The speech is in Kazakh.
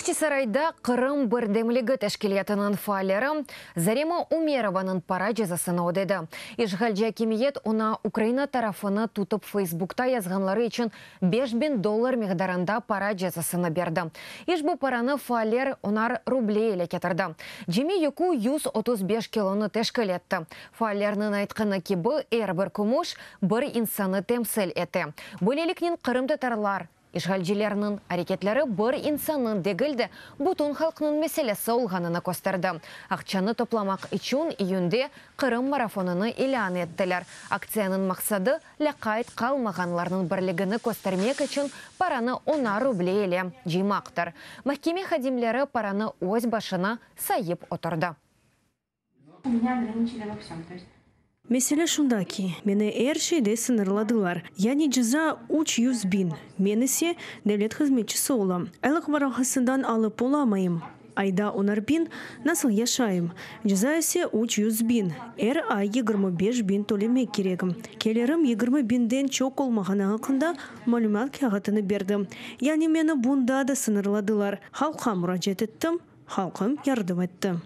Бахчисарайда Қырым бірдемлігі тәшкілетінің файлері Зарема Умерованың пара жазасына одеді. Ишғалжа кемиет она Украина тарафыны тутып Фейсбукта язғанлары үшін $5000 мегдарында пара жазасына берді. Иш бұл параны файлер онар рублей еле кетірді. Жеме 235 килоны тәшкілетті. Файлерінің айтқаны кебі әрбір күміш бір инсаны темсіл еті. Бөлелікнен Қырым татарлар Ишғалжилерінің әрекетлері бір инсанның дегілді бұтын халқының мәселесі олғанына көстерді. Ақчаны топламақ үшін июнде Қырым марафоныны илан еттілер. Акцияның мақсады ләқайт қалмағанларының бірлігіні көстермек үшін параны 10 рублей еле жимақтыр. Махкеме хадимлері параны өз башына сайып отырды. У меня ограничили во всем, то есть Меселе шунда ки, мені әр шейде сынырладылар. Яни жыза 300 бин. Менісе devlet хызметчісі олам. Айлық барахасындан алып оламайым. Айда 10 бин насыл яшайым. Жыза есе 300 бин. Әр ай 25 бин төлемек керегім. Келерім 20 бинден чок олмаған ағықында малюмат кағатыны бердім. Яни мені бұнда да сынырладылар. Халқа мұражет еттім, халқым ярдым етті.